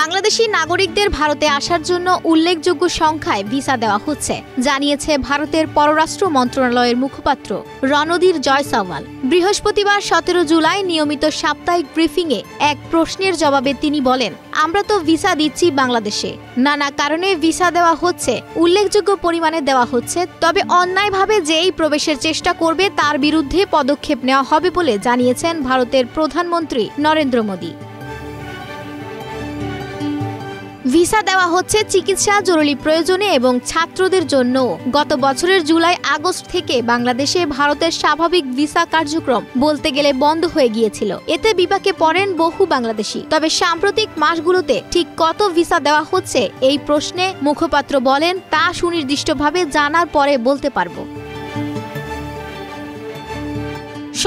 বাংলাদেশি নাগরিকদের ভারতে আসার জন্য উল্লেখযোগ্য সংখ্যায় ভিসা দেওয়া হচ্ছে, জানিয়েছে ভারতের পররাষ্ট্র মন্ত্রণালয়ের মুখপাত্র রণধীর জয়সওয়াল। বৃহস্পতিবার 17 জুলাই নিয়মিত সাপ্তাহিক ব্রিফিংয়ে এক প্রশ্নের জবাবে তিনি বলেন, আমরা তো ভিসা দিচ্ছি বাংলাদেশে, নানা কারণে ভিসা দেওয়া হচ্ছে, উল্লেখযোগ্য পরিমাণে দেওয়া হচ্ছে, তবে অন্যায়ভাবে যেই প্রবেশের চেষ্টা করবে তার বিরুদ্ধে পদক্ষেপ নেওয়া হবে বলে জানিয়েছেন ভারতের প্রধানমন্ত্রী নরেন্দ্র মোদী। ভিসা দেওয়া হচ্ছে চিকিৎসা, জরুরি প্রয়োজনে এবং ছাত্রদের জন্য। গত বছরের জুলাই আগস্ট থেকে বাংলাদেশে ভারতের স্বাভাবিক ভিসা কার্যক্রম বলতে গেলে বন্ধ হয়ে গিয়েছিল। এতে বিপাকে পড়েন বহু বাংলাদেশি। তবে সাম্প্রতিক মাসগুলোতে ঠিক কত ভিসা দেওয়া হচ্ছে এই প্রশ্নে মুখপাত্র বলেন, তা সুনির্দিষ্টভাবে জানার পরে বলতে পারব।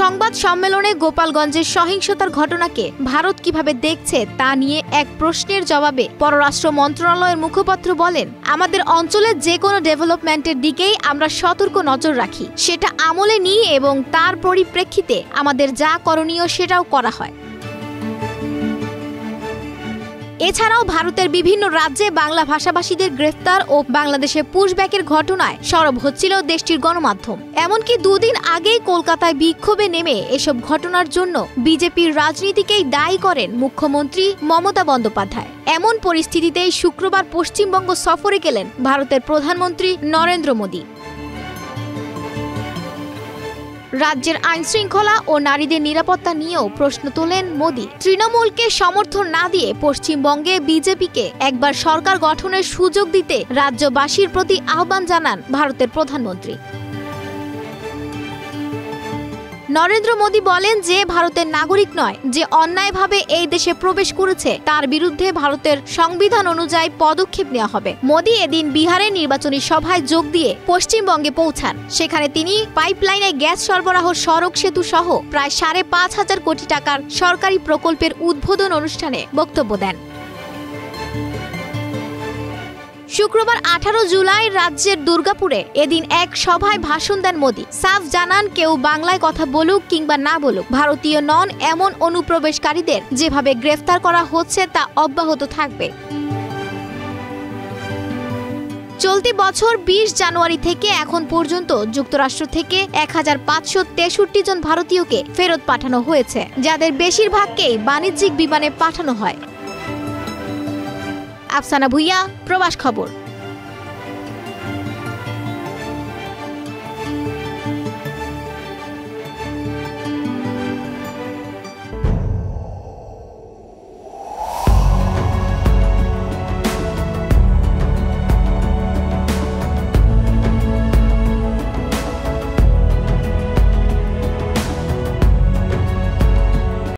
সংবাদ সম্মেলনে গোপালগঞ্জের সহিংসতার ঘটনাকে ভারত কিভাবে দেখছে তা নিয়ে এক প্রশ্নের জবাবে পররাষ্ট্র মন্ত্রণালয়ের মুখপাত্র বলেন, আমাদের অঞ্চলের যে কোনো ডেভেলপমেন্টের দিকেই আমরা সতর্ক নজর রাখি, সেটা আমলে নিই এবং তার পরিপ্রেক্ষিতে আমাদের যা করণীয় সেটাও করা হয়। এছাড়াও ভারতের বিভিন্ন রাজ্যে বাংলা ভাষাভাষীদের গ্রেফতার ও বাংলাদেশে পুশব্যাকের ঘটনায় সরব হচ্ছিল দেশটির গণমাধ্যম। এমনকি দুদিন আগেই কলকাতায় বিক্ষোভে নেমে এসব ঘটনার জন্য বিজেপির রাজনীতিকেই দায়ী করেন মুখ্যমন্ত্রী মমতা বন্দ্যোপাধ্যায়। এমন পরিস্থিতিতেই শুক্রবার পশ্চিমবঙ্গ সফরে গেলেন ভারতের প্রধানমন্ত্রী নরেন্দ্র মোদী। রাজ্যের আইনশৃঙ্খলা ও নারীদের নিরাপত্তা নিয়েও প্রশ্ন তোলেন মোদী। তৃণমূলকে সমর্থন না দিয়ে পশ্চিমবঙ্গে বিজেপিকে একবার সরকার গঠনের সুযোগ দিতে রাজ্যবাসীর প্রতি আহ্বান জানান ভারতের প্রধানমন্ত্রী। নরেন্দ্র মোদী বলেন, যে ভারতের নাগরিক নয়, যে অন্যায়ভাবে এই দেশে প্রবেশ করেছে তার বিরুদ্ধে ভারতের সংবিধান অনুযায়ী পদক্ষেপ নেওয়া হবে। মোদী এদিন বিহারে নির্বাচনী সভায় যোগ দিয়ে পশ্চিমবঙ্গে পৌঁছান। সেখানে তিনি পাইপলাইনে গ্যাস সরবরাহ, সড়ক, সেতু সহ প্রায় 5,500 কোটি টাকার সরকারি প্রকল্পের উদ্বোধন অনুষ্ঠানে বক্তব্য দেন। শুক্রবার 18 জুলাই রাজ্যের দুর্গাপুরে এদিন এক সভায় ভাষণ দেন মোদী। সাফ জানান, কেউ বাংলায় কথা বলুক কিংবা না বলুক, ভারতীয় নন এমন অনুপ্রবেশকারীদের যেভাবে গ্রেফতার করা হচ্ছে তা অব্যাহত থাকবে। চলতি বছর 20 জানুয়ারি থেকে এখন পর্যন্ত যুক্তরাষ্ট্র থেকে 1563 জন ভারতীয়কে ফেরত পাঠানো হয়েছে, যাদের বেশিরভাগকেই বাণিজ্যিক বিমানে পাঠানো হয়। আফসানা ভুইয়া, প্রবাস খবর।